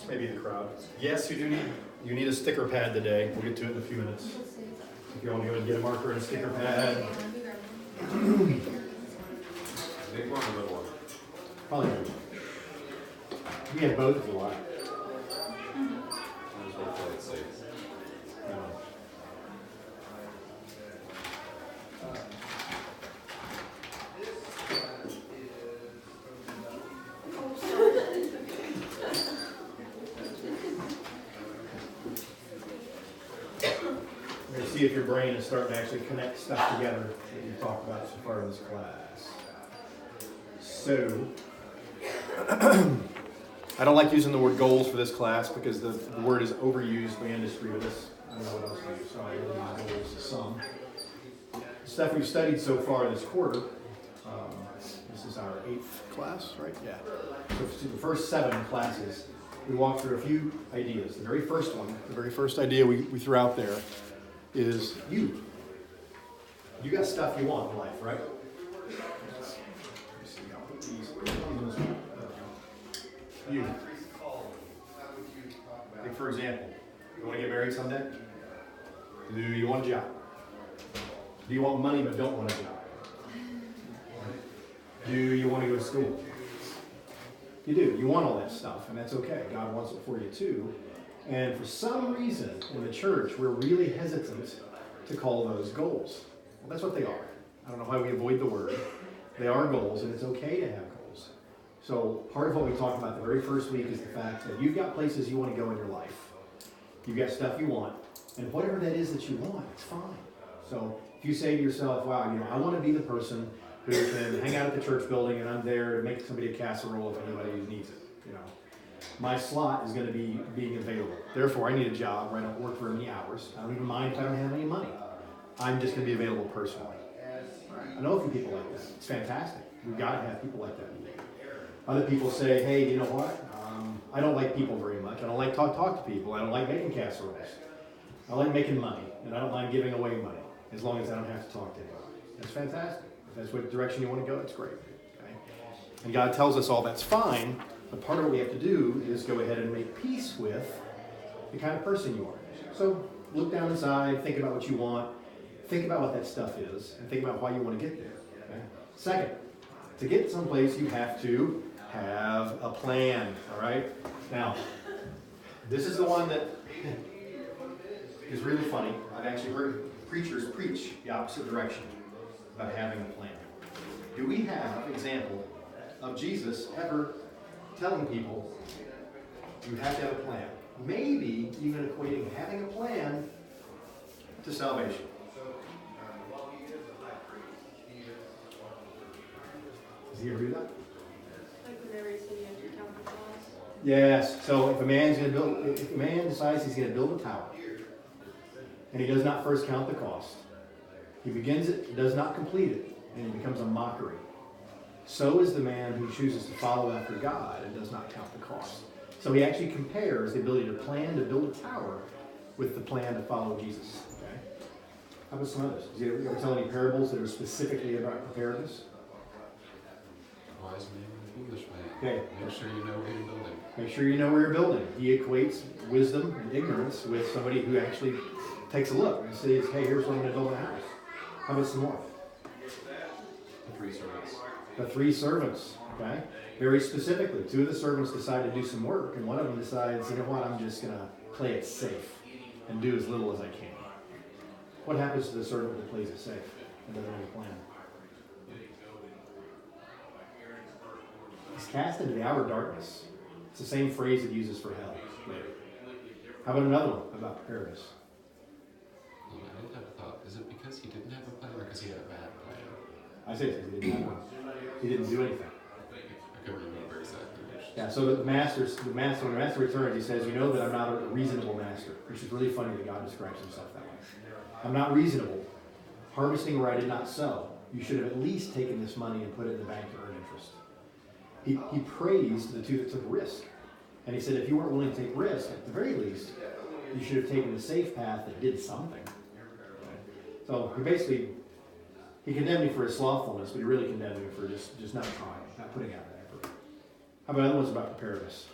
maybe the crowd. Yes, you need a sticker pad today. We'll get to it in a few minutes. If you're all going to get a marker and a sticker pad. Big one or little one? Probably good. We have both if you like. I just want to play it safe. See if your brain is starting to actually connect stuff together that you talked about so far in this class. So, I don't like using the word goals for this class because the word is overused by industry, but I don't know what else to use, so I really use goals some. The stuff we've studied so far this quarter, this is our 8th class, right? Yeah. So the first 7 classes, we walked through a few ideas. The very first idea we threw out there is you. You got stuff you want in life, right? You. Like for example, you want to get married someday? Do you want a job? Do you want money but don't want a job? Do you want to go to school? You do. You want all that stuff, and that's okay. God wants it for you too. And for some reason in the church, we're really hesitant to call those goals. Well, that's what they are. I don't know why we avoid the word. They are goals, and it's okay to have goals. So part of what we talked about the very first week is the fact that you've got places you want to go in your life. You've got stuff you want, and whatever that is that you want, it's fine. So if you say to yourself, wow, I want to be the person who can hang out at the church building, and I'm there to make somebody a casserole if anybody needs it, My slot is going to be being available. Therefore, I need a job where I don't work for many hours. I don't even mind if I don't have any money. I'm just going to be available personally. I know a few people like that. It's fantastic. We've got to have people like that. Other people say, hey, you know what? I don't like people very much. I don't like talk to people. I don't like making casseroles. I like making money, and I don't mind giving away money as long as I don't have to talk to anyone. That's fantastic. If that's what direction you want to go, that's great. Okay? And God tells us all that's fine. But part of what we have to do is go ahead and make peace with the kind of person you are. So look down inside, think about what you want, think about what that stuff is, and think about why you want to get there. Okay? Second, to get someplace you have to have a plan, all right? Now, this is the one that is really funny. I've actually heard preachers preach the opposite direction about having a plan. Do we have an example of Jesus ever telling people you have to have a plan? Maybe even equating having a plan to salvation. Does he ever do that? Like whenever he said you have to count the cost. Yes. So if a man decides he's going to build a tower, and he does not first count the cost, he begins it, does not complete it, and it becomes a mockery. So is the man who chooses to follow after God and does not count the cost. So he actually compares the ability to plan to build a tower with the plan to follow Jesus. Okay? How about some others? Did you ever tell any parables that are specifically about preparedness? Wise man and foolish man. Okay. Make sure you know where you're building. Make sure you know where you're building. He equates wisdom and ignorance with somebody who actually takes a look and says, hey, here's where I'm going to build a house. How about some more? The 3 servants. The 3 servants, okay? Very specifically, 2 of the servants decide to do some work, and one of them decides, you know what, I'm just going to play it safe and do as little as I can. What happens to the servant that plays it safe and doesn't have a plan? He's cast into the outer darkness. It's the same phrase it uses for hell later. How about another one about preparedness? Well, I did have a thought. Is it because he didn't have a plan or because he had a bad plan? I say it's because he didn't have one. He didn't do anything. I couldn't remember exactly which. Yeah, so when the master returns, he says, you know that I'm not a reasonable master, which is really funny that God describes himself that way. I'm not reasonable. Harvesting where I did not sow. You should have at least taken this money and put it in the bank to earn interest. He praised the 2 that took risk. And he said, if you weren't willing to take risk, at the very least, you should have taken the safe path that did something. So he condemned me for his slothfulness, but he really condemned me for just not trying, not putting out that effort. How about other ones about preparedness?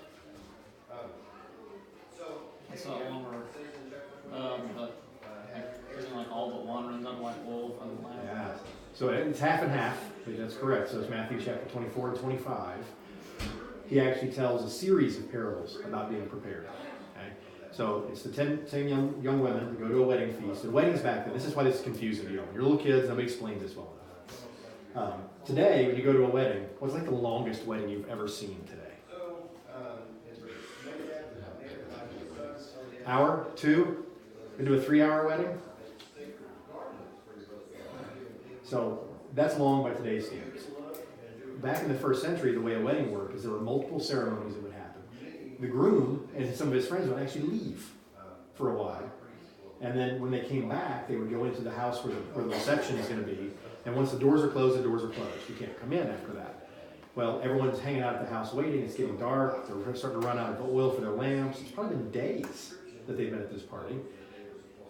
I saw one where isn't like all but one runs on white wolf and the lamb. Yeah. So it's half and half. That's correct. So it's Matthew chapter 24 and 25. He actually tells a series of parables about being prepared. Okay? So it's the 10 young women that go to a wedding feast. The weddings back then, this is why this is confusing to you. You're little kids, nobody explains this well enough. Today, when you go to a wedding, what's like the longest wedding you've ever seen today? Hour? 2? Been to a 3-hour wedding? So that's long by today's standards. Back in the first century, the way a wedding worked is there were multiple ceremonies that would happen. The groom and some of his friends would actually leave for a while. And then when they came back, they would go into the house where the reception is going to be. And once the doors are closed, the doors are closed. You can't come in after that. Well, everyone's hanging out at the house waiting. It's getting dark. They're starting to run out of oil for their lamps. It's probably been days that they've been at this party.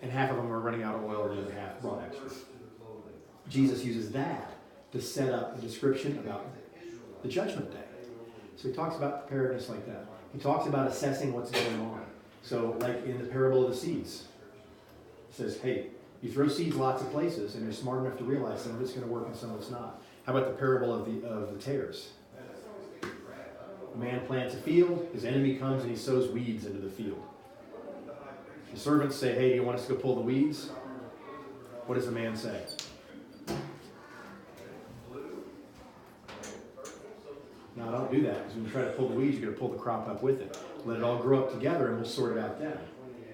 And half of them are running out of oil, and the other half brought extra. Jesus uses that to set up a description about the judgment day. So he talks about preparedness like that. He talks about assessing what's going on. So like in the parable of the seeds, it says, hey, you throw seeds lots of places, and you're smart enough to realize some of it's going to work and some of it's not. How about the parable of the tares? A man plants a field, his enemy comes and he sows weeds into the field. The servants say, hey, do you want us to go pull the weeds? What does the man say? No, don't do that, because when you try to pull the weeds, you're going to pull the crop up with it. Let it all grow up together, and we'll sort it out then.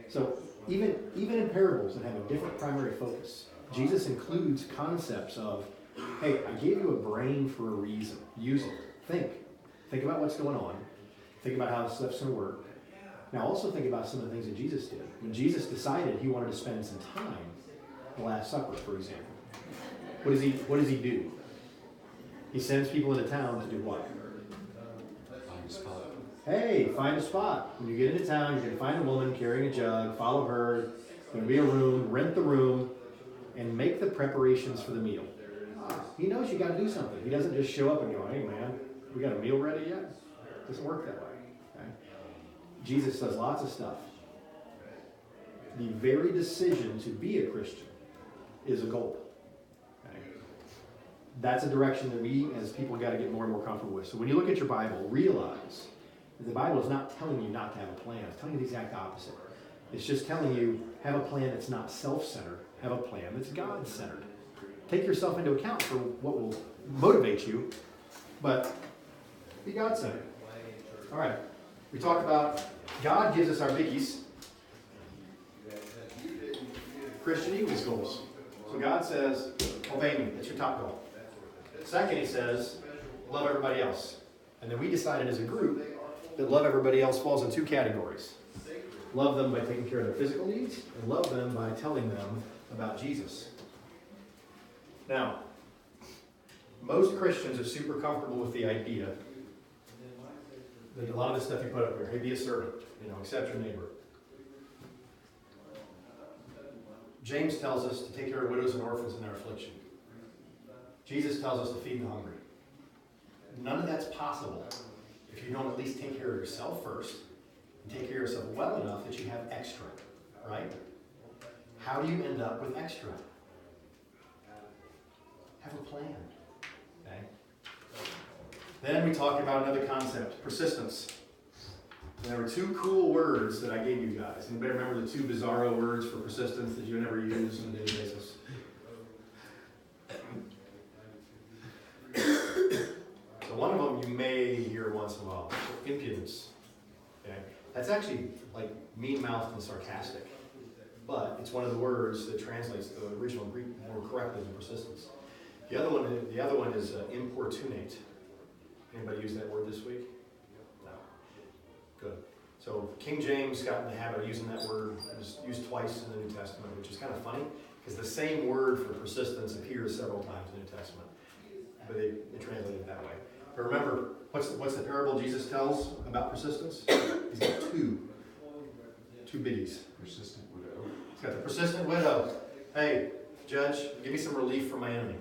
So even in parables that have a different primary focus, Jesus includes concepts of, hey, I gave you a brain for a reason. Use it. Think about what's going on. Think about how this stuff's going to work. Now also think about some of the things that Jesus did. When Jesus decided he wanted to spend some time, the Last Supper, for example, what does he do? He sends people into town to do what? Find a spot. Hey, find a spot. When you get into town, you're going to find a woman carrying a jug, follow her, there's going to be a room, rent the room, and make the preparations for the meal. He knows you got to do something. He doesn't just show up and go, hey man, we got a meal ready yet? It doesn't work that way. Okay? Jesus does lots of stuff. The very decision to be a Christian is a goal. Okay? That's a direction that we as people got to get more and more comfortable with. So when you look at your Bible, realize that the Bible is not telling you not to have a plan. It's telling you the exact opposite. It's just telling you, have a plan that's not self-centered. Have a plan that's God-centered. Take yourself into account for what will motivate you, but be God-centered. All right. We talked about God gives us our biggies. Christian equals goals. So God says, obey me. That's your top goal. Second, he says, love everybody else. And then we decided as a group that love everybody else falls in 2 categories. Love them by taking care of their physical needs, and love them by telling them about Jesus. Now, most Christians are super comfortable with the idea that a lot of the stuff you put up here, hey, be a servant, accept your neighbor. James tells us to take care of widows and orphans in their affliction. Jesus tells us to feed the hungry. None of that's possible if you don't at least take care of yourself first and take care of yourself well enough that you have extra, right? How do you end up with extra? Have a plan. Okay? Then we talked about another concept, persistence. And there were 2 cool words that I gave you guys. Anybody remember the 2 bizarro words for persistence that you never use on a daily basis? So one of them you may hear once in a while. Impudence. Okay? That's actually like mean-mouthed and sarcastic. But it's one of the words that translates the original Greek more correctly than persistence. The other one is importunate. Anybody use that word this week? No. Good. So King James got in the habit of using that word. It was used twice in the New Testament, which is kind of funny because the same word for persistence appears several times in the New Testament, but they translate it that way. But remember, what's the parable Jesus tells about persistence? He's got two biggies. Persistent widow. He's got the persistent widow. Hey, judge, give me some relief from my enemy.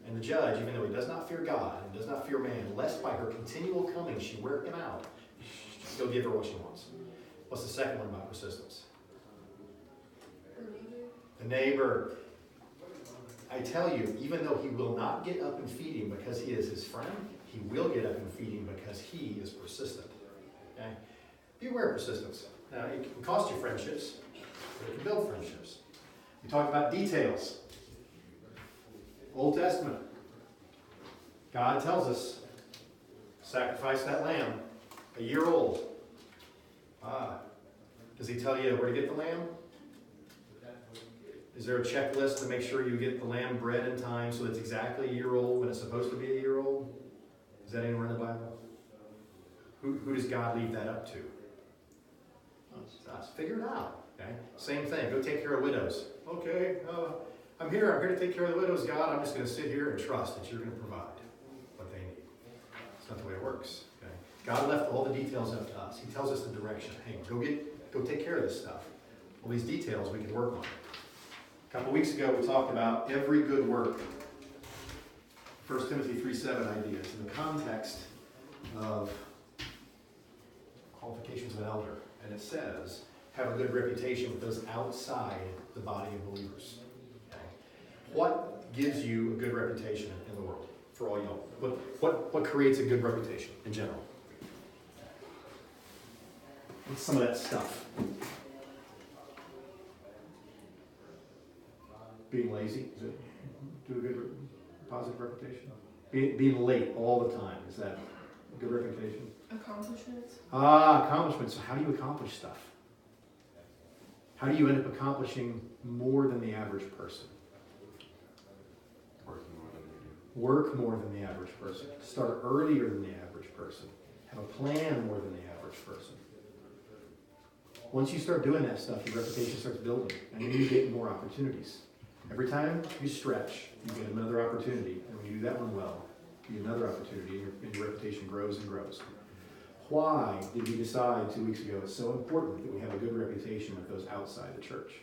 And the judge, even though he does not fear God and does not fear man, lest by her continual coming she wear him out, he'll give her what she wants. What's the second one about persistence? Or maybe. The neighbor. I tell you, even though he will not get up and feed him because he is his friend, he will get up and feed him because he is persistent. Okay? Beware of persistence. Now, it can cost you friendships, but it can build friendships. We talk about details. Old Testament. God tells us, sacrifice that lamb, a year old. Does he tell you where to get the lamb? Is there a checklist to make sure you get the lamb bred in time so it's exactly a year old when it's supposed to be a year old? Is that anywhere in the Bible? Who does God leave that up to? It's us. Figure it out. Okay? Same thing. Go take care of widows. Okay, I'm here to take care of the widows, God. I'm just going to sit here and trust that you're going to provide what they need. It's not the way it works. Okay? God left all the details up to us. He tells us the direction. Hey, go take care of this stuff. All these details we can work on. A couple weeks ago, we talked about every good work. 1 Timothy 3:7 ideas in the context of qualifications of an elder. And it says, have a good reputation with those outside the body of believers. Okay? What gives you a good reputation in the world for all y'all? What creates a good reputation in general? What's some of that stuff? Being lazy, is it do a good positive reputation? Being late all the time, is that a good reputation? Accomplishments. Accomplishments. So how do you accomplish stuff? How do you end up accomplishing more than the average person? Working more than you do. Work more than the average person. Start earlier than the average person. Have a plan more than the average person. Once you start doing that stuff, your reputation starts building, and then you get more opportunities. Every time you stretch, you get another opportunity, and when you do that one well, you get another opportunity, and your reputation grows and grows. Why did we decide 2 weeks ago it's so important that we have a good reputation with those outside the church?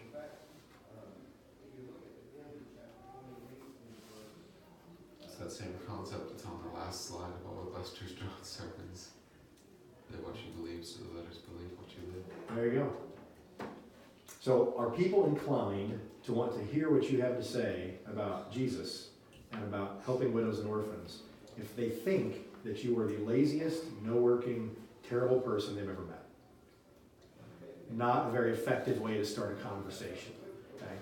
It's that same concept that's on the last slide of all of Buster's drawn sermons. That what you believe, so let others believe what you live. There you go. So are people inclined to want to hear what you have to say about Jesus and about helping widows and orphans if they think that you are the laziest, no-working, terrible person they've ever met? Not a very effective way to start a conversation. Okay?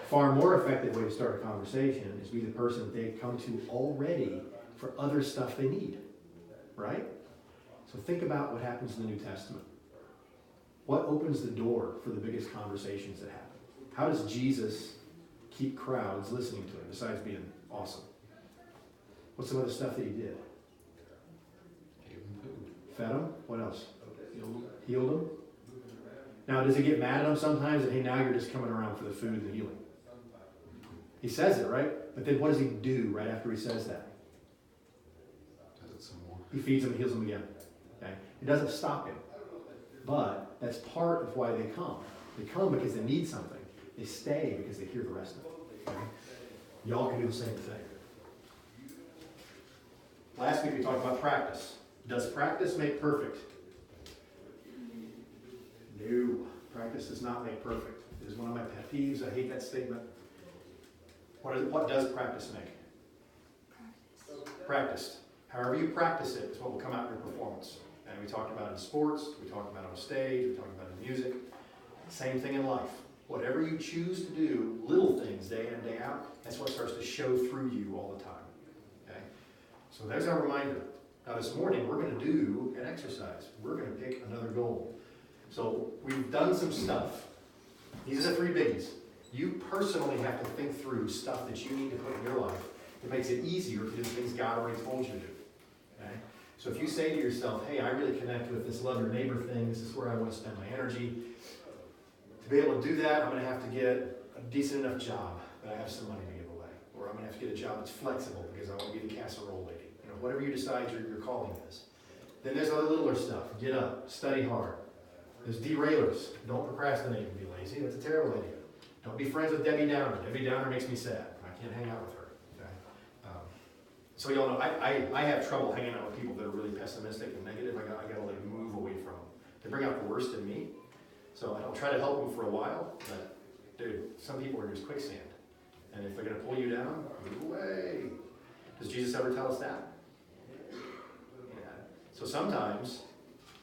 Far more effective way to start a conversation is be the person that they come to already for other stuff they need. Right? So think about what happens in the New Testament. What opens the door for the biggest conversations that happen? How does Jesus keep crowds listening to him besides being awesome? What's some other stuff that he did? Gave them food. Fed them? What else? Healed them? Now, does he get mad at them sometimes that, hey, now you're just coming around for the food and the healing? He says it, right? But then what does he do right after he says that? Does it some more. He feeds them and heals them again. Okay? It doesn't stop him. But that's part of why they come. They come because they need something. They stay because they hear the rest of it. Okay? Y'all can do the same thing. Last week we talked about practice. Does practice make perfect? No. Practice does not make perfect. It is one of my pet peeves. I hate that statement. What does practice make? Practiced. However you practice it is what will come out in your performance. And we talked about it in sports, we talked about it on stage, we talked about it in music. Same thing in life. Whatever you choose to do, little things day in and day out, that's what starts to show through you all the time. Okay? So there's our reminder. Now this morning we're going to do an exercise. We're going to pick another goal. So we've done some stuff. These are the 3 biggies. You personally have to think through stuff that you need to put in your life that makes it easier to do things God already told you to do. Okay? So if you say to yourself, hey, I really connect with this love your neighbor thing, this is where I want to spend my energy. To be able to do that, I'm going to have to get a decent enough job that I have some money to give away. Or I'm going to have to get a job that's flexible because I want to be the casserole lady. You know, whatever you decide your calling is. Then there's other littler stuff. Get up, study hard. There's derailers. Don't procrastinate and be lazy. That's a terrible idea. Don't be friends with Debbie Downer. Debbie Downer makes me sad. I can't hang out with her. Okay? So y'all know, I have trouble hanging out with people that are really pessimistic and negative. I got to like move away from them. They bring out the worst in me. So I'll try to help them for a while, but dude, some people are just quicksand. And if they're gonna pull you down, move away. Does Jesus ever tell us that? Yeah. So sometimes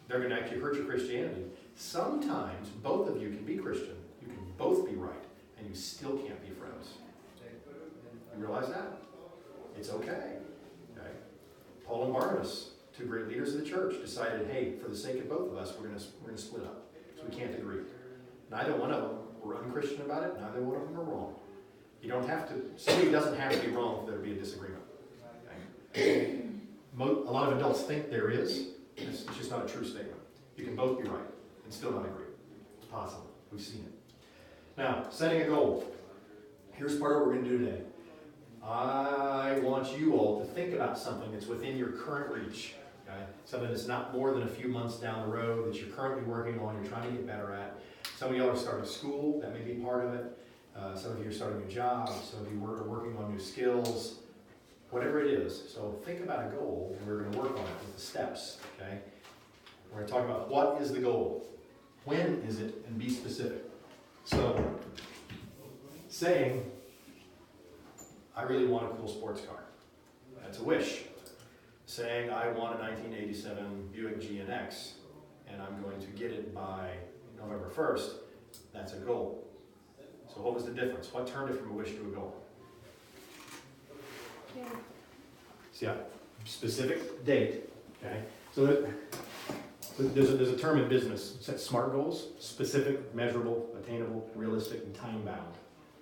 they're gonna actually hurt your Christianity. Sometimes both of you can be Christian. You can both be right, and you still can't be friends. You realize that? It's okay. Okay. Paul and Barnabas, two great leaders of the church, decided, hey, for the sake of both of us, we're gonna split up. So we can't agree. Neither one of them were unchristian about it. Neither one of them are wrong. You don't have to. Somebody doesn't have to be wrong for there to be a disagreement. Okay? A lot of adults think there is. It's just not a true statement. You can both be right and still not agree. It's possible. We've seen it. Now, setting a goal. Here's part of what we're going to do today. I want you all to think about something that's within your current reach. Okay? Something that's not more than a few months down the road that you're currently working on, you're trying to get better at. Some of y'all are starting school. That may be part of it. Some of you are starting a job. Some of you are working on new skills. Whatever it is. So think about a goal, and we're going to work on it with the steps. Okay? We're going to talk about what is the goal. When is it? And be specific. So, saying, I really want a cool sports car. That's a wish. Saying, I want a 1987 Buick GNX, and I'm going to get it by November 1st, that's a goal. So what was the difference? What turned it from a wish to a goal? Yeah. See, a specific date, okay? So there's a term in business, set SMART goals: specific, measurable, attainable, realistic, and time-bound.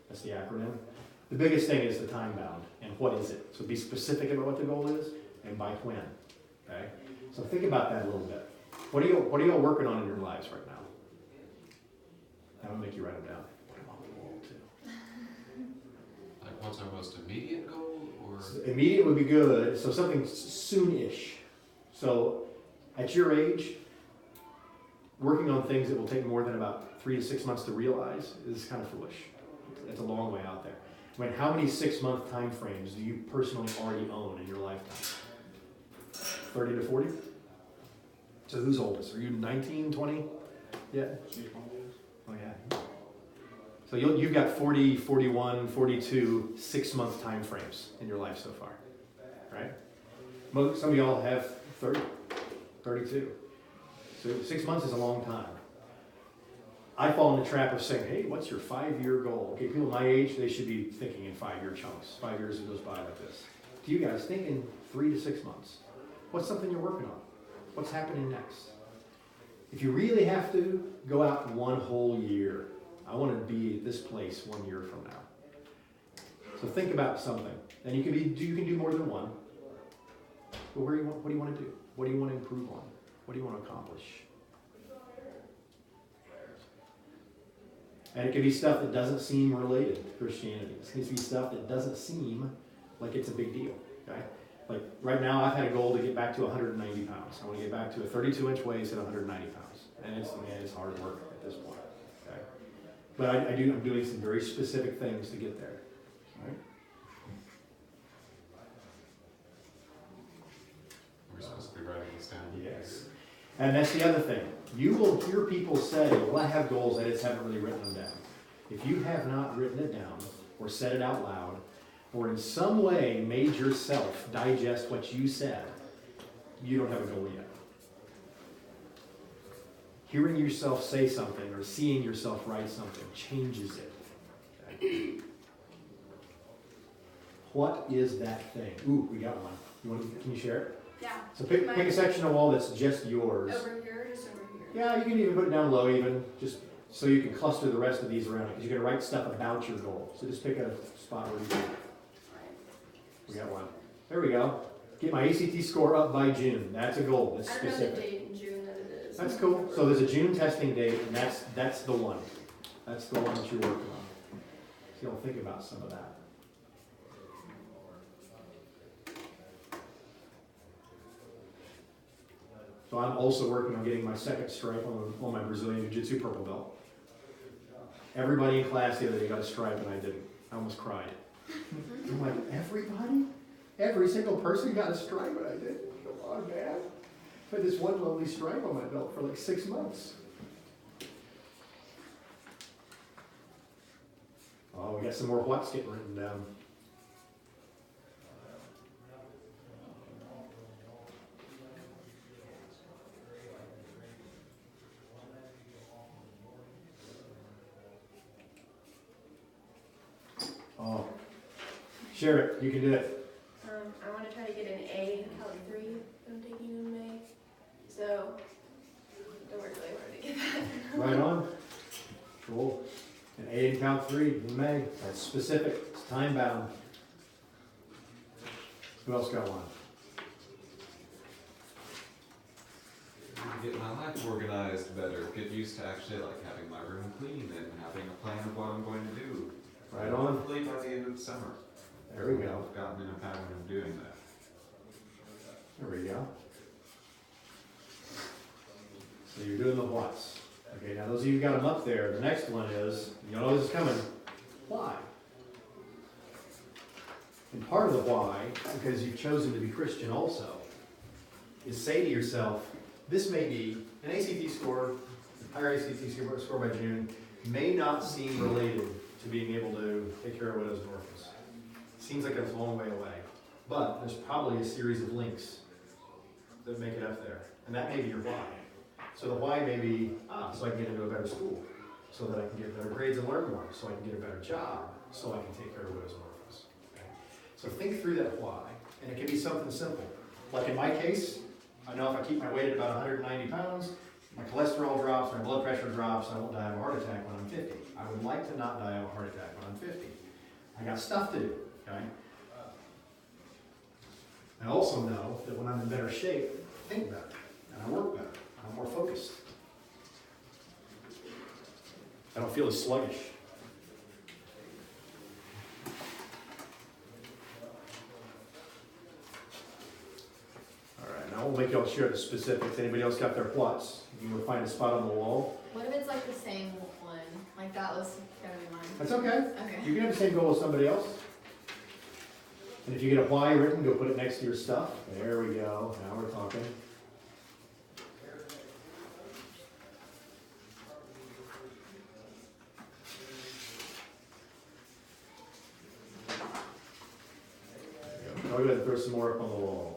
That's the acronym. The biggest thing is the time-bound, and what is it? So be specific about what the goal is, and by when, okay? So think about that a little bit. What are y'all working on in your lives right now? That'll make you write them down. Put them on the wall, too. Like, what's our most immediate goal, or? Immediate would be good, so something soon-ish. So at your age, working on things that will take more than about 3 to 6 months to realize is kind of foolish. It's a long way out there. I mean, how many 6-month time frames do you personally already own in your lifetime? 30 to 40? So who's oldest? Are you 19, 20? Yeah. Oh yeah. So you've got 40, 41, 42 6-month time frames in your life so far, right? Some of y'all have 30, 32. So 6 months is a long time. I fall in the trap of saying, hey, what's your 5-year goal? Okay, people my age, they should be thinking in 5-year chunks. 5 years that goes by like this. Do you guys think in 3 to 6 months? What's something you're working on? What's happening next? If you really have to, go out 1 whole year. I want to be at this place 1 year from now. So think about something. And you can do more than one. But what do you want to do? What do you want to improve on? What do you want to accomplish? And it can be stuff that doesn't seem related to Christianity. It needs to be stuff that doesn't seem like it's a big deal. Okay? Like right now, I've had a goal to get back to 190 pounds. I want to get back to a 32-inch waist at 190 pounds. And it's hard work at this point. Okay? But I'm doing some very specific things to get there. All right? We're supposed to be writing this down. Yes. And that's the other thing. You will hear people say, well, I have goals, I just haven't really written them down. If you have not written it down or said it out loud or in some way made yourself digest what you said, you don't have a goal yet. Hearing yourself say something or seeing yourself write something changes it. Okay? What is that thing? Ooh, we got one. Can you share it? Yeah. So pick a section of wall that's just yours. Over here, just over here. Yeah, you can even put it down low even, just so you can cluster the rest of these around it, because you're going to write stuff about your goal. So just pick a spot where you can. We got one. There we go. Get my ACT score up by June. That's a goal. That's I don't know the specific. date in June that it is. That's cool. So there's a June testing date, and that's the one. That's the one that you're working on. So you'll think about some of that. So I'm also working on getting my second stripe on my Brazilian Jiu-Jitsu purple belt. Everybody in class the other day got a stripe and I didn't. I almost cried. I'm like, everybody? Every single person got a stripe and I didn't? Come on, man. I had this one lonely stripe on my belt for like 6 months. Oh, we got some more what's getting written down. Oh, share it. You can do it. I want to try to get an A in Calc 3 I'm taking in May. So, don't work really hard to get that. Right on. Cool. An A in Calc 3 in May. That's specific. It's time bound. Who else got one? Get my life organized better. Get used to actually like having my room clean and having a plan of what I'm going to do. Right on. Hopefully by the end of the summer. There we go. I've gotten in a pattern of doing that. There we go. So you're doing the what's. Okay, now those of you who got them up there, the next one is, you know this is coming, why? And part of the why, because you've chosen to be Christian also, is say to yourself, this may be an ACT score, higher ACT score by June, may not seem related to being able to take care of widows and orphans. Seems like it's a long way away. But there's probably a series of links that make it up there. And that may be your why. So the why may be, so I can get into a better school, so that I can get better grades and learn more, so I can get a better job, so I can take care of widows and orphans. Okay? So think through that why. And it can be something simple. Like in my case, I know if I keep my weight at about 190 pounds, my cholesterol drops, my blood pressure drops, I won't die of a heart attack when I'm 50. I would like to not die of a heart attack when I'm 50. I got stuff to do, okay? I also know that when I'm in better shape, I think better, and I work better, and I'm more focused. I don't feel as sluggish. All right, now we'll make y'all share the specifics. Anybody else got their plots? You will find a spot on the wall. What if it's like the same one? Like that was gonna be mine. That's okay. Okay. You can have the same goal as somebody else. And if you get a why written, go put it next to your stuff. There we go. Now we're talking. I'll go ahead and throw some more up on the wall.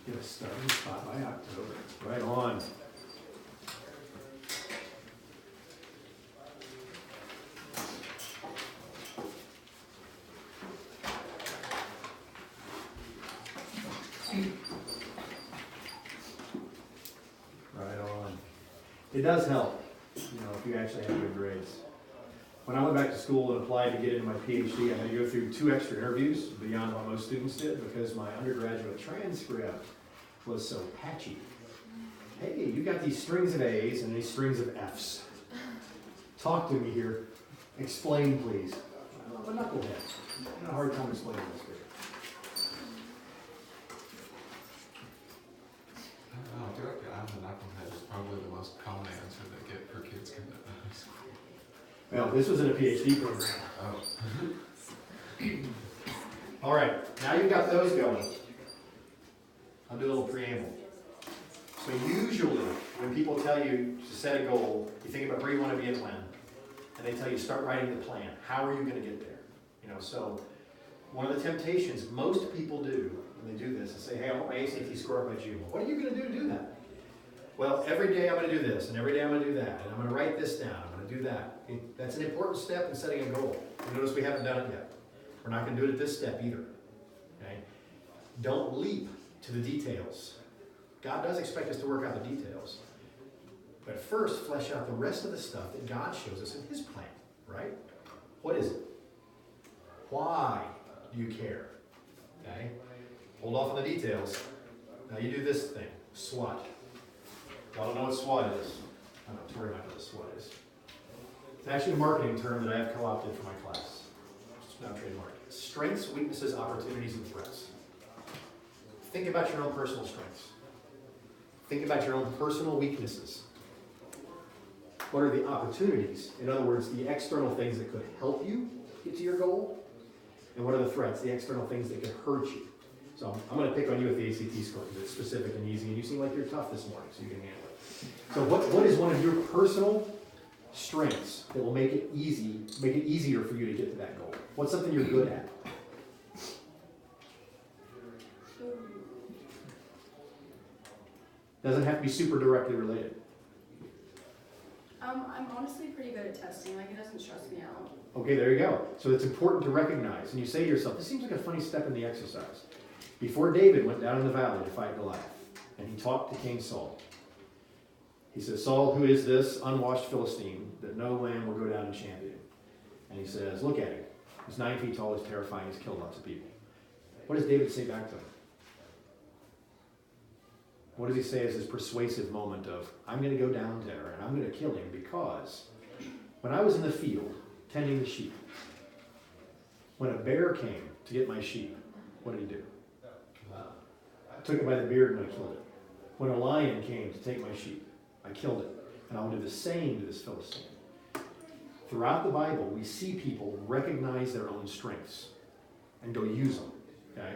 Get a starting spot by October. Right on. Right on. It does help, you know, if you actually have good grades. When I went back to school and applied to get into my PhD, I had to go through 2 extra interviews beyond what most students did because my undergraduate transcript was so patchy. Hey, you got these strings of A's and these strings of F's. Talk to me here. Explain, please. I'm a knucklehead. I had a hard time explaining this to you. I don't know, I feel like I'm the knucklehead is probably the most common answer they get for kids coming out of high school. Well, this was in a PhD program. Oh. All right, now you've got those going. I'll do a little preamble. So usually, when people tell you to set a goal, you think about where you want to be and when. And they tell you start writing the plan. How are you going to get there? You know, so one of the temptations most people do when they do this is say, hey, I want my ACT score up by June. What are you going to do that? Well, every day I'm going to do this, and every day I'm going to do that, and I'm going to write this down, I'm going to do that. That's an important step in setting a goal. You notice we haven't done it yet. We're not going to do it at this step either. Okay? Don't leap to the details. God does expect us to work out the details. But first, flesh out the rest of the stuff that God shows us in His plan, right? What is it? Why do you care? Okay? Hold off on the details. Now you do this thing, SWOT. I don't know what SWOT is. I don't know, Tori might know what SWOT is. It's actually a marketing term that I have co-opted for my class. It's not trademarked. Strengths, weaknesses, opportunities, and threats. Think about your own personal strengths. Think about your own personal weaknesses. What are the opportunities? In other words, the external things that could help you get to your goal. And what are the threats? The external things that could hurt you. So I'm going to pick on you with the ACT score because it's specific and easy, and you seem like you're tough this morning, so you can handle it. So what is one of your personal strengths that will make it easier for you to get to that goal? What's something you're good at? Doesn't have to be super directly related. I'm honestly pretty good at testing. Like, it doesn't stress me out. Okay, there you go. So it's important to recognize, and you say to yourself, this seems like a funny step in the exercise. Before David went down in the valley to fight Goliath, and he talked to King Saul, he says, Saul, who is this unwashed Philistine that no lamb will go down and champion? And he says, look at him. He's 9 feet tall, he's terrifying, he's killed lots of people. What does David say back to him? What does he say as his persuasive moment of, I'm going to go down there and I'm going to kill him because when I was in the field tending the sheep, when a bear came to get my sheep, what did he do? I took it by the beard and I killed it. When a lion came to take my sheep, I killed it. And I will do the same to this Philistine. Throughout the Bible, we see people recognize their own strengths and go use them. Okay?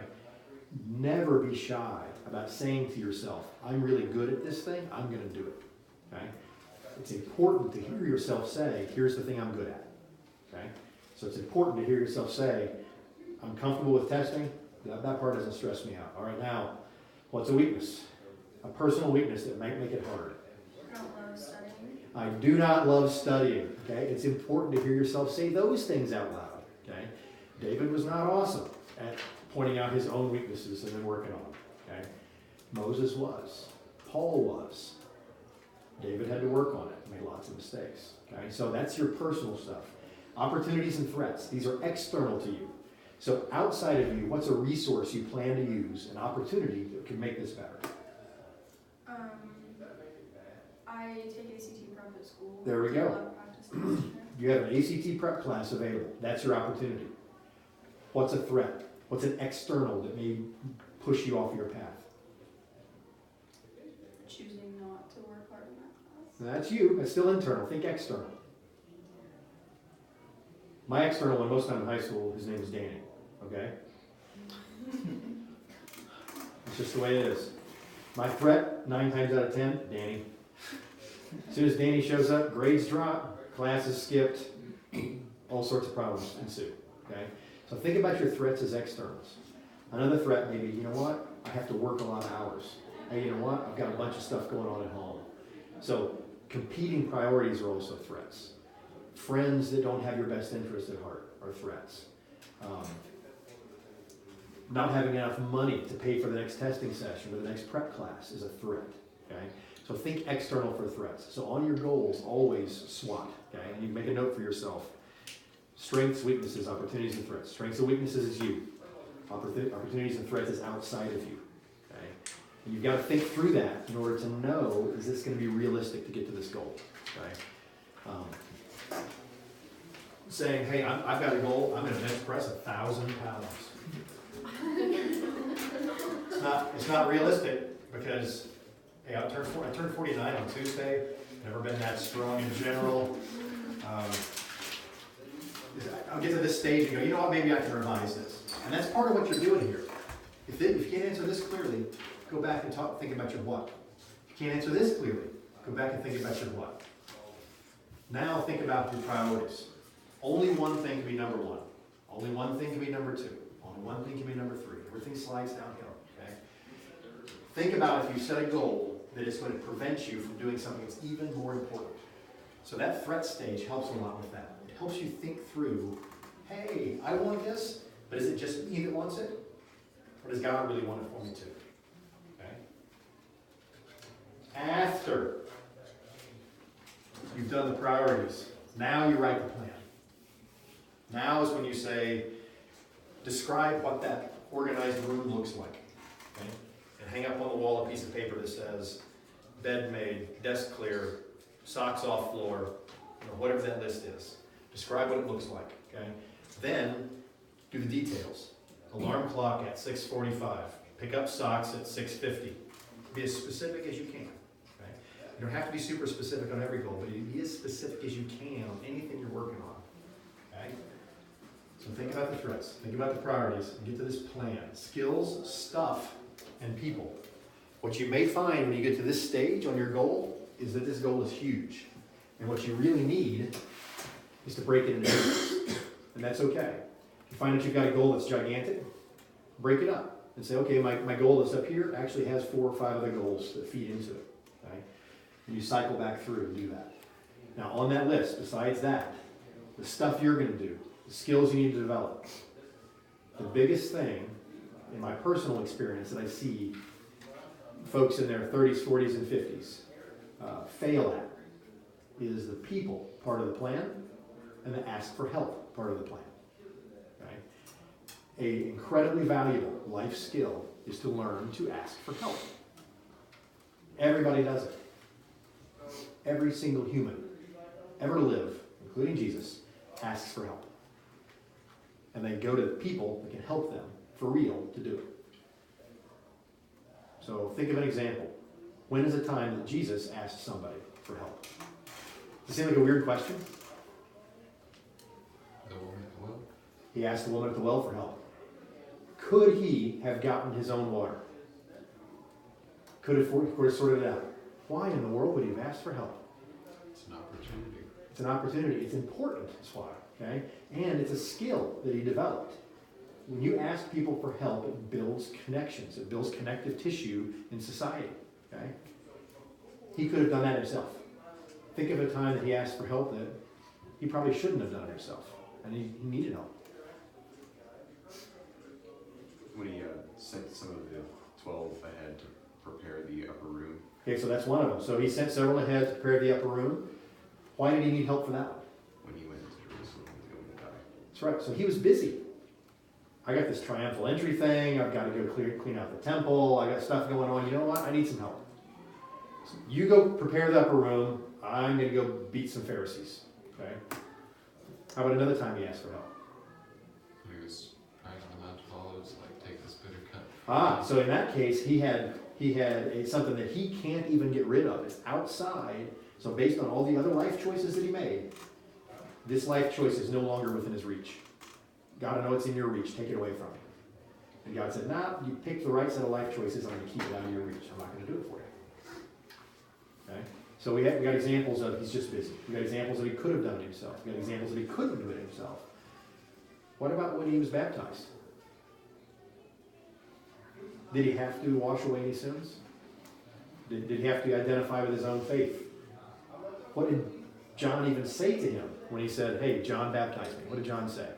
Never be shy about saying to yourself, I'm really good at this thing, I'm going to do it. Okay? It's important to hear yourself say, here's the thing I'm good at. Okay? So it's important to hear yourself say, I'm comfortable with testing, that part doesn't stress me out. All right, now, what's a weakness? A personal weakness that might make it hard. I don't love studying. I do not love studying. Okay? It's important to hear yourself say those things out loud. Okay? David was not awesome at pointing out his own weaknesses and then working on them. Okay? Moses was. Paul was. David had to work on it, made lots of mistakes. Okay? So that's your personal stuff. Opportunities and threats, these are external to you. So outside of you, what's a resource you plan to use, an opportunity that can make this better? I take ACT prep at school. There we go. A lot of practice questions. You have an ACT prep class available. That's your opportunity. What's a threat? What's an external that may push you off your path? Choosing not to work hard in that class. That's you. That's still internal. Think external. My external one, most of the time in high school, his name is Danny. Okay? It's just the way it is. My threat, 9 times out of 10, Danny. As soon as Danny shows up, grades drop, class is skipped, all sorts of problems ensue. Okay? So think about your threats as externals. Another threat may be, you know what? I have to work a lot of hours. Hey, you know what? I've got a bunch of stuff going on at home. So competing priorities are also threats. Friends that don't have your best interest at heart are threats. Not having enough money to pay for the next testing session or the next prep class is a threat. Okay? So think external for threats. So on your goals, always SWOT. Okay? And you make a note for yourself. Strengths, weaknesses, opportunities, and threats. Strengths and weaknesses is you. Opportunities and threats is outside of you. Okay? And you've got to think through that in order to know, is this going to be realistic to get to this goal? Okay? Saying, hey, I've got a goal, I'm going to bench press 1,000 pounds. It's not realistic because, hey, I turned 49 on Tuesday. Never been that strong in general. I'll get to this stage and go, you know what, maybe I can revise this. And that's part of what you're doing here. If you can't answer this clearly, go back and think about your what. If you can't answer this clearly, go back and think about your what. Now think about your priorities. Only one thing can be number one. Only one thing can be number two. Only one thing can be number three. Everything slides downhill. Okay? Think about if you set a goal that is going to prevent you from doing something that's even more important. So that threat stage helps a lot with that. It helps you think through, hey, I want this, but is it just me that wants it? Or does God really want it for me too? Okay? After you've done the priorities, now you write the plan. Now is when you say, describe what that organized room looks like. Okay? And hang up on the wall a piece of paper that says, bed made, desk clear, socks off floor, whatever that list is. Describe what it looks like. Okay? Then do the details. Alarm clock at 6:45. Pick up socks at 6:50. Be as specific as you can. Okay? You don't have to be super specific on every goal, but be as specific as you can on anything you're working on. Okay? So think about the threats, think about the priorities, and get to this plan. Skills, stuff, and people. What you may find when you get to this stage on your goal is that this goal is huge. And what you really need is to break it into pieces. And that's okay. If you find that you've got a goal that's gigantic, break it up and say, okay, my goal that's up here actually has 4 or 5 other goals that feed into it. Okay? And you cycle back through and do that. Now on that list, besides that, the stuff you're going to do, the skills you need to develop, the biggest thing in my personal experience that I see folks in their 30s, 40s, and 50s fail at is the people part of the plan and the ask for help part of the plan. Okay? An incredibly valuable life skill is to learn to ask for help. Everybody does it. Every single human ever to live, including Jesus, asks for help. And they go to people that can help them for real to do it. So think of an example. When is a time that Jesus asked somebody for help? Does it seem like a weird question? The woman at the well? He asked the woman at the well for help. Could he have gotten his own water? Could have sorted it out. Why in the world would he have asked for help? It's an opportunity. It's an opportunity. It's important, that's why. Okay? And it's a skill that he developed. When you ask people for help, it builds connections. It builds connective tissue in society. Okay? He could have done that himself. Think of a time that he asked for help that he probably shouldn't have done it himself. And he needed help. When he sent some of the 12 ahead to prepare the upper room. Okay, so that's one of them. So he sent several ahead to prepare the upper room. Why did he need help for that one? When he went into Jerusalem, he was going to die. That's right. So he was busy. I got this triumphal entry thing. I've got to go clean out the temple. I got stuff going on. You know what? I need some help. So you go prepare the upper room. I'm going to go beat some Pharisees. Okay? How about another time he asked for help? He was riding the Mount of Olives, like, take this bitter cup. So in that case, he had something that he can't even get rid of. It's outside. So based on all the other life choices that he made, this life choice is no longer within his reach. God, I know it's in your reach. Take it away from me. And God said, nah, you picked the right set of life choices. I'm going to keep it out of your reach. I'm not going to do it for you. Okay? So we got examples of he's just busy. We got examples that he could have done it himself. We got examples that he couldn't do it himself. What about when he was baptized? Did he have to wash away any sins? Did he have to identify with his own faith? What did John even say to him when he said, hey, John baptized me? What did John say?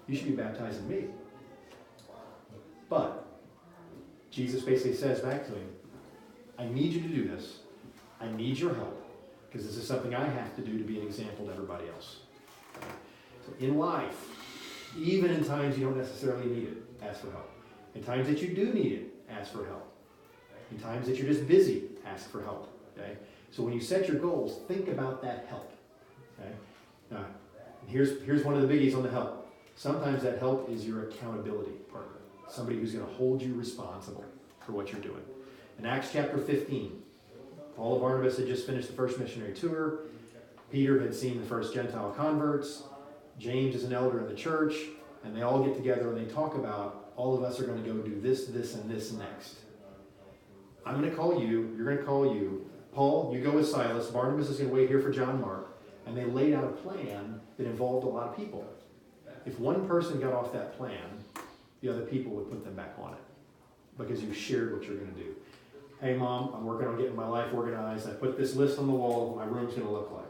You should be baptizing me. But Jesus basically says back to him, I need you to do this. I need your help because this is something I have to do to be an example to everybody else. So in life, even in times you don't necessarily need it, ask for help. In times that you do need it, ask for help. In times that you're just busy, ask for help. Okay? So when you set your goals, think about that help. Okay? Now, here's one of the biggies on the help. Sometimes that help is your accountability partner. Somebody who's going to hold you responsible for what you're doing. In Acts chapter 15, Paul and Barnabas had just finished the first missionary tour. Peter had seen the first Gentile converts. James is an elder in the church. And they all get together and they talk about, all of us are going to go do this, this, and this next. I'm going to call you. You're going to call you. Paul, you go with Silas. Barnabas is going to wait here for John Mark. And they laid out a plan that involved a lot of people. If one person got off that plan, the other people would put them back on it because you shared what you're going to do. Hey, Mom, I'm working on getting my life organized. I put this list on the wall of what my room's going to look like.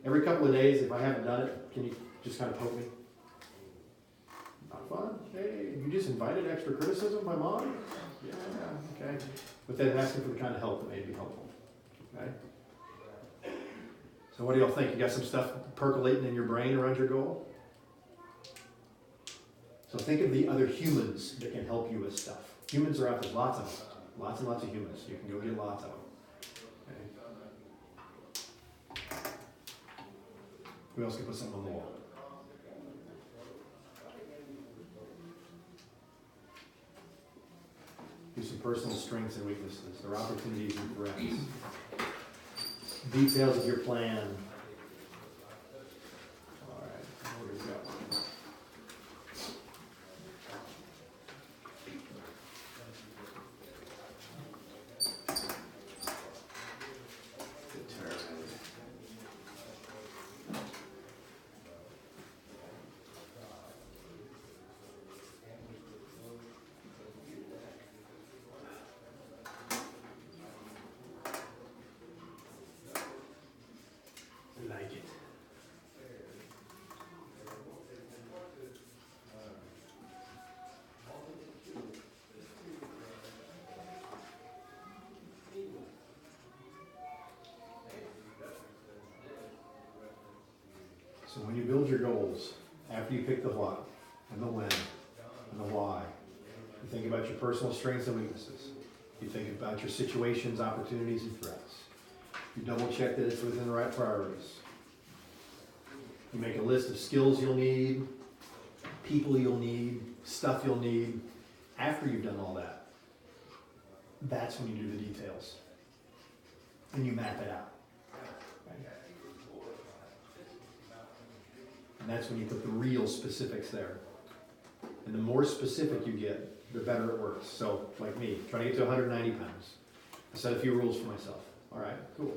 Every couple of days, if I haven't done it, can you just kind of poke me? Not fun? Hey, you just invited extra criticism by Mom? Yeah, okay. But then asking for the kind of help that may be helpful. Okay? So what do y'all think? You got some stuff percolating in your brain around your goal? So think of the other humans that can help you with stuff. Humans are out there, lots of them. Lots and lots of humans. You can go get lots of them. Okay. Who else can put something on the wall? some personal strengths and weaknesses, their opportunities and threats, details of your plan. All right, here we go. Determined. Like it. So when you build your goals, after you pick the what and the when and the why, you think about your personal strengths and weaknesses. You think about your situations, opportunities, and threats. You double check that it's within the right priorities. You make a list of skills you'll need, people you'll need, stuff you'll need. After you've done all that, that's when you do the details. And you map it out. Okay? And that's when you put the real specifics there. And the more specific you get, the better it works. So, like me, trying to get to 190 pounds. I set a few rules for myself. All right, cool.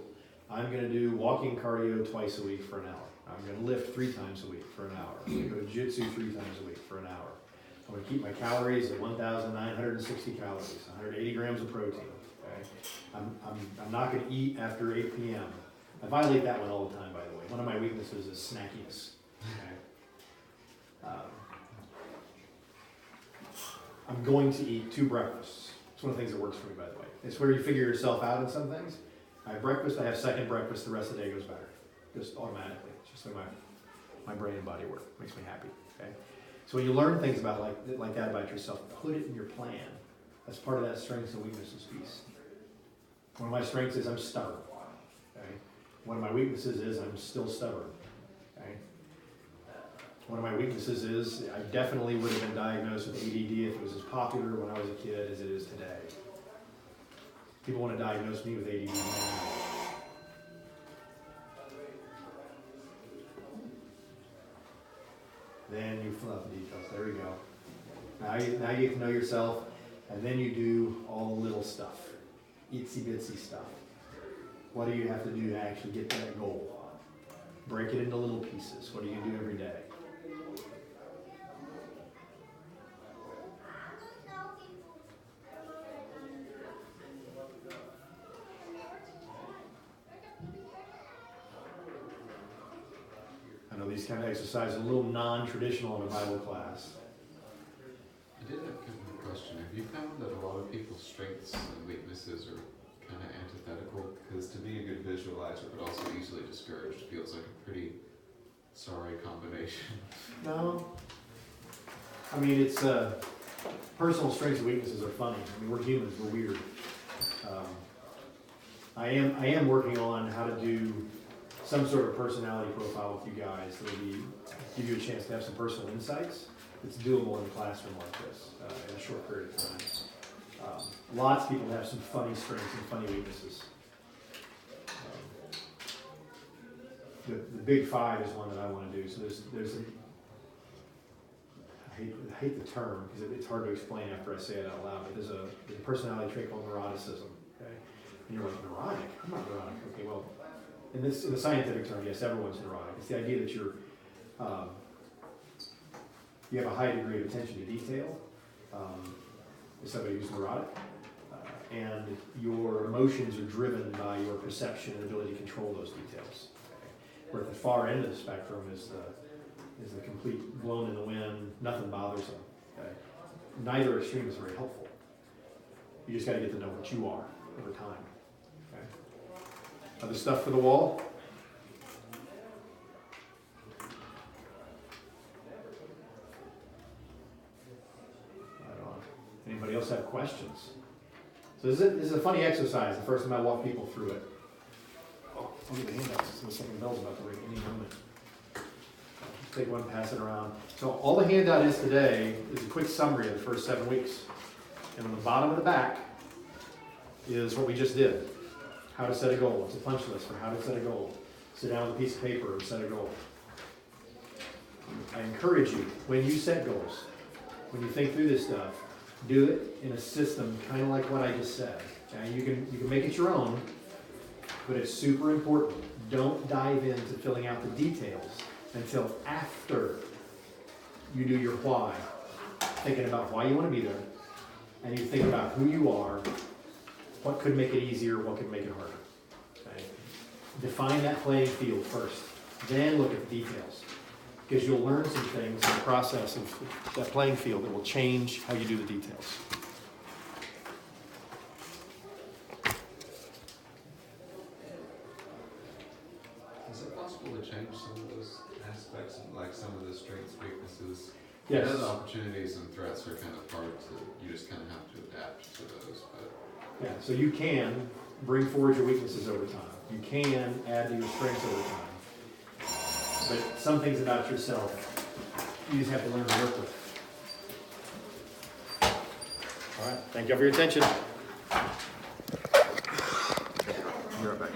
I'm going to do walking cardio twice a week for an hour. I'm going to lift 3 times a week for an hour. I'm going to go to jiu-jitsu 3 times a week for an hour. I'm going to keep my calories at 1,960 calories, 180 grams of protein. Okay? I'm not going to eat after 8 p.m. I violate that one all the time, by the way. One of my weaknesses is snackiness. Okay? I'm going to eat 2 breakfasts. It's one of the things that works for me, by the way. It's where you figure yourself out in some things. I have breakfast, I have second breakfast, the rest of the day goes better. Just automatically. It's just the way my brain and body work. Makes me happy. Okay? So when you learn things about like that about yourself, put it in your plan. That's part of that strengths and weaknesses piece. One of my strengths is I'm stubborn. Okay? One of my weaknesses is I'm still stubborn. Okay? One of my weaknesses is I definitely would have been diagnosed with ADD if it was as popular when I was a kid as it is today. People want to diagnose me with ADD now. Then you fill out the details. There we go. Now you get to know yourself, and then you do all the little stuff, itsy bitsy stuff. What do you have to do to actually get that goal? Break it into little pieces. What do you do every day? I know these kind of exercises are a little non-traditional in a Bible class. I did have a question. Have you found that a lot of people's strengths and weaknesses are kind of antithetical? Because to be a good visualizer, but also easily discouraged, feels like a pretty sorry combination. No. I mean, it's personal strengths and weaknesses are funny. I mean, we're humans. We're weird. I am working on how to do some sort of personality profile with you guys that will give you a chance to have some personal insights. It's doable in a classroom like this in a short period of time. Lots of people have some funny strengths and funny weaknesses. The big 5 is one that I want to do. So there's I hate the term because it's hard to explain after I say it out loud. But there's a personality trait called neuroticism. Okay, and you're like, neurotic? I'm not neurotic. Okay, well, in the scientific term, yes, everyone's neurotic. It's the idea that you have a high degree of attention to detail. Is somebody who's neurotic, and your emotions are driven by your perception and ability to control those details. Okay. Where at the far end of the spectrum is the complete blown in the wind, nothing bothers them. Okay. Neither extreme is very helpful. You just got to get to know what you are over time. Okay. Other stuff for the wall? Right on. Anybody else have questions? So this is a funny exercise. The first time I walk people through it. Oh, I'll get the handouts. The second bell's about to ring any moment. Just take one, pass it around. So all the handout is today is a quick summary of the first 7 weeks. And on the bottom of the back is what we just did. How to set a goal. It's a punch list for how to set a goal. Sit down with a piece of paper and set a goal. I encourage you, when you set goals, when you think through this stuff, do it in a system kind of like what I just said. Okay? You can make it your own, but it's super important. Don't dive into filling out the details until after you do your why, thinking about why you want to be there, and you think about who you are, what could make it easier, what could make it harder. Okay? Define that playing field first, then look at the details, because you'll learn some things in the process of that playing field that will change how you do the details. Is it possible to change some of those aspects, like some of the strengths, weaknesses? Yes. I know the opportunities and threats are kind of hard to, you just kind of have to adapt to those, but. Yeah, so you can bring forward your weaknesses over time. You can add to your strengths over time. But some things about yourself, you just have to learn to work with. All right, thank you all for your attention. You're right back.